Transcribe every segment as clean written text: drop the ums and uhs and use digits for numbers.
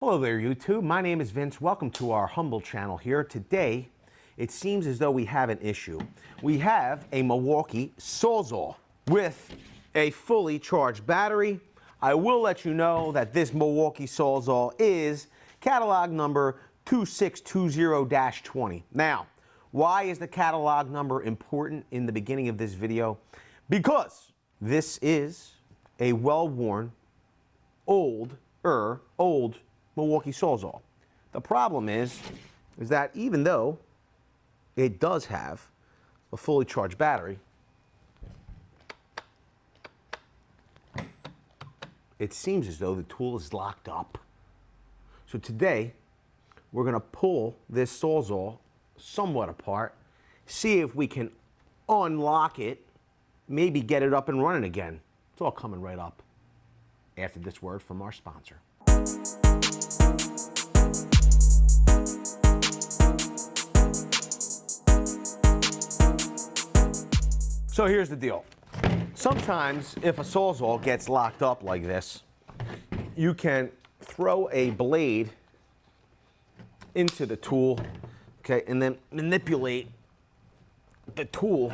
Hello there, YouTube. My name is Vince. Welcome to our humble channel here. Today, it seems as though we have an issue. We have a Milwaukee SAWZALL with a fully charged battery. I will let you know that this Milwaukee SAWZALL is catalog number 2620-20. Now, why is the catalog number important in the beginning of this video? Because this is a well-worn, old Milwaukee SAWZALL. The problem is that even though it does have a fully charged battery, it seems as though the tool is locked up. So today, we're going to pull this SAWZALL somewhat apart, see if we can unlock it, maybe get it up and running again. It's all coming right up after this word from our sponsor. So here's the deal. Sometimes if a SAWZALL gets locked up like this, you can throw a blade into the tool, okay, and then manipulate the tool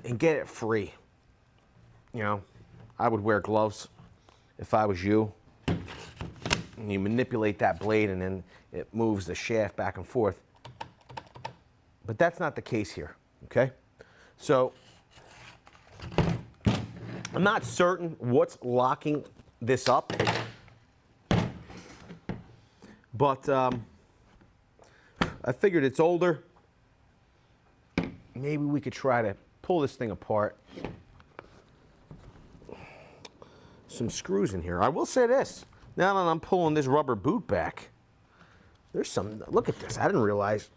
and get it free. You know, I would wear gloves if I was you. And you manipulate that blade and then it moves the shaft back and forth. But that's not the case here, okay? So I'm not certain what's locking this up, but I figured it's older. Maybe we could try to pull this thing apart. Some screws in here. I will say this, now that I'm pulling this rubber boot back, there's some, look at this. I didn't realize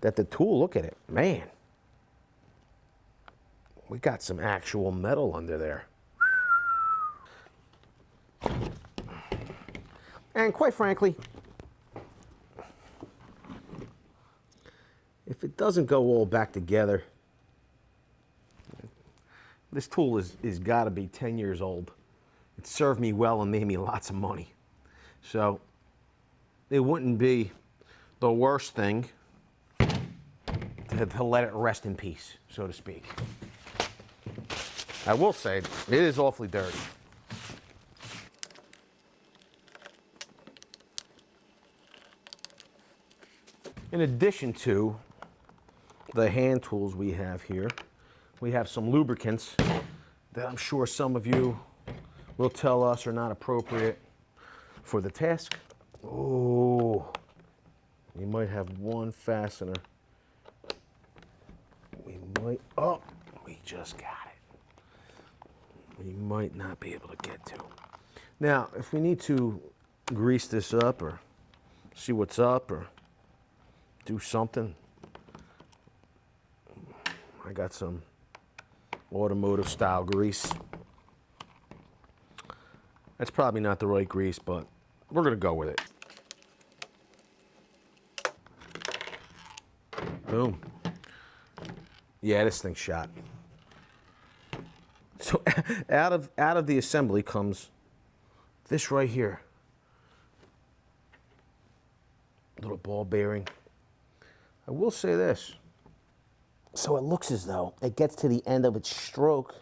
that the tool, look at it, man. We got some actual metal under there. And quite frankly, if it doesn't go all back together, this tool is got to be 10 years old. It served me well and made me lots of money. So it wouldn't be the worst thing to let it rest in peace, so to speak. I will say, it is awfully dirty. In addition to the hand tools we have here, we have some lubricants that I'm sure some of you will tell us are not appropriate for the task. Oh, we might have one fastener. We might, oh, we just got it. We might not be able to get to. Now, if we need to grease this up or see what's up or do something, I got some automotive style grease. That's probably not the right grease, but we're gonna go with it. Boom. Yeah, this thing's shot. So out of the assembly comes this right here. Little ball bearing. I will say this. So it looks as though it gets to the end of its stroke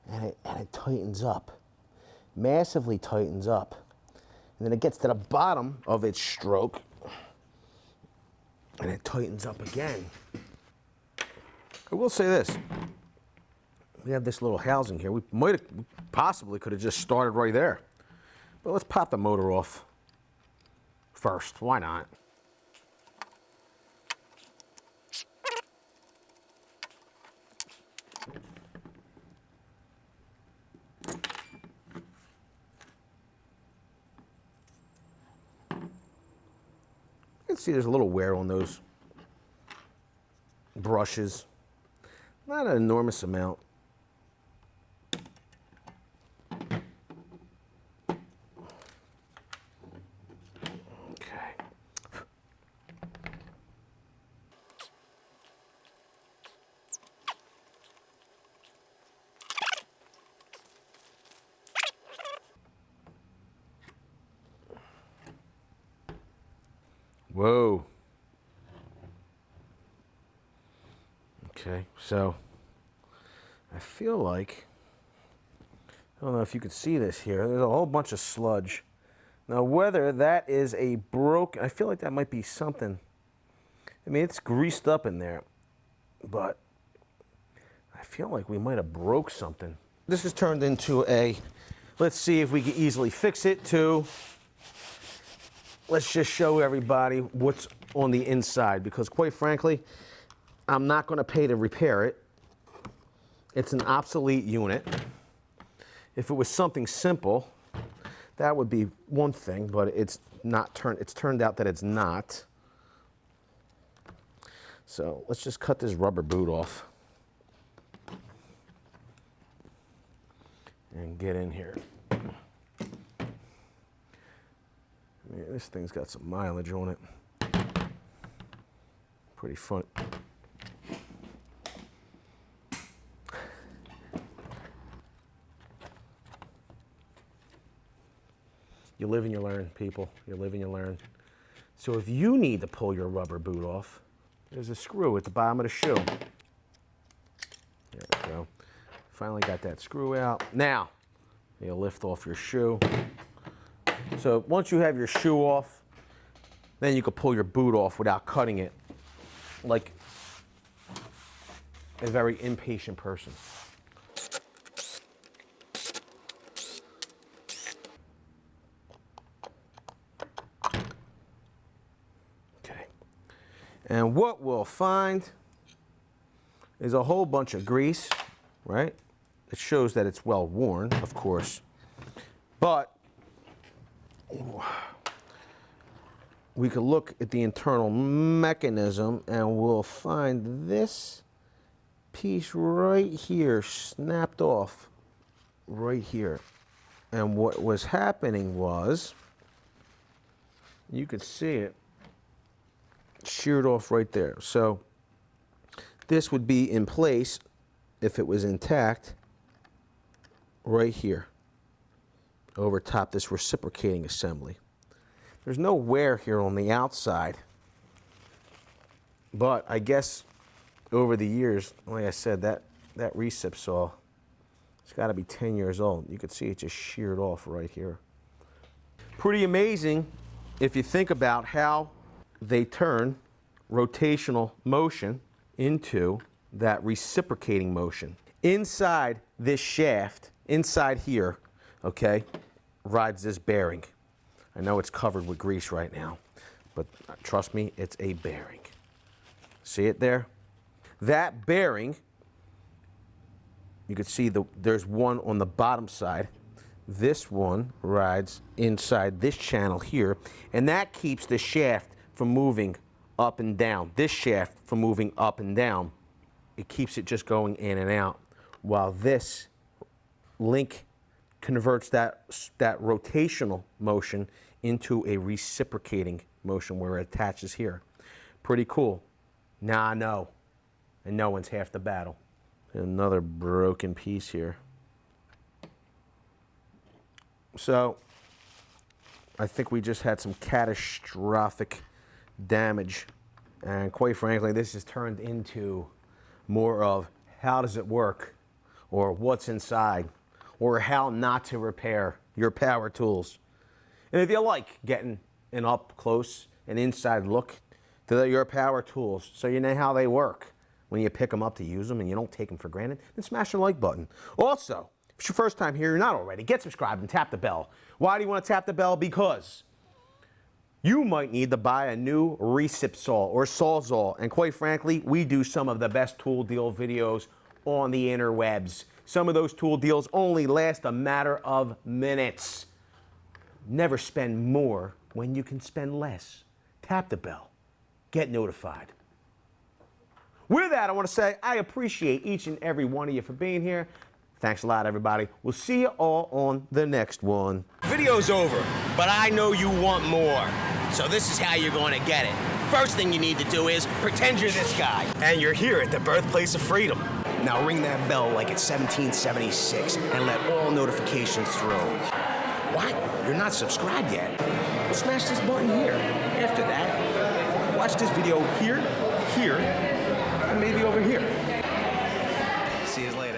and it tightens up. Massively tightens up. And then it gets to the bottom of its stroke and it tightens up again. I will say this. We have this little housing here. We possibly could have just started right there. But let's pop the motor off first. Why not? You can see there's a little wear on those brushes. Not an enormous amount. Whoa. Okay, so I feel like, I don't know if you could see this here, there's a whole bunch of sludge. Now whether that is a broken, I feel like that might be something. I mean, it's greased up in there, but I feel like we might have broke something. This has turned into a, let's see if we can easily fix it, to, let's just show everybody what's on the inside, because quite frankly, I'm not going to pay to repair it. It's an obsolete unit. If it was something simple, that would be one thing, but it's turned out that it's not. So let's just cut this rubber boot off and get in here. I mean, this thing's got some mileage on it. Pretty fun. You live and you learn, people. You live and you learn. So if you need to pull your rubber boot off, there's a screw at the bottom of the shoe. There we go. Finally got that screw out. Now, you lift off your shoe. So once you have your shoe off, then you can pull your boot off without cutting it, like a very impatient person. And what we'll find is a whole bunch of grease, right? It shows that it's well worn, of course. But we could look at the internal mechanism and we'll find this piece right here snapped off right here. And what was happening was, you could see it, sheared off right there. So this would be in place if it was intact right here over top this reciprocating assembly. There's no wear here on the outside, but I guess over the years, like I said, that recip saw, it's got to be 10 years old. You could see it just sheared off right here. Pretty amazing if you think about how they turn rotational motion into that reciprocating motion. Inside this shaft, inside here, okay, rides this bearing. I know it's covered with grease right now, but trust me, it's a bearing. See it there? That bearing, you can see there's one on the bottom side. This one rides inside this channel here, and that keeps the shaft from moving up and down. This shaft from moving up and down. It keeps it just going in and out, while this link converts that rotational motion into a reciprocating motion where it attaches here. Pretty cool. Now I know, and no one's half the battle. Another broken piece here. So I think we just had some catastrophic damage, and quite frankly, this has turned into more of how does it work, or what's inside, or how not to repair your power tools. And if you like getting an up close and inside look to your power tools, so you know how they work when you pick them up to use them and you don't take them for granted, then smash the like button. Also, if it's your first time here, you're not already, get subscribed and tap the bell. Why do you want to tap the bell? Because you might need to buy a new recip saw or SAWZALL, and quite frankly, we do some of the best tool deal videos on the interwebs. Some of those tool deals only last a matter of minutes. Never spend more when you can spend less. Tap the bell. Get notified. With that, I want to say I appreciate each and every one of you for being here. Thanks a lot, everybody. We'll see you all on the next one. Video's over, but I know you want more. So this is how you're going to get it. First thing you need to do is pretend you're this guy, and you're here at the birthplace of freedom. Now ring that bell like it's 1776 and let all notifications through. What? You're not subscribed yet? Well, smash this button here. After that, watch this video here, here, and maybe over here. See you later.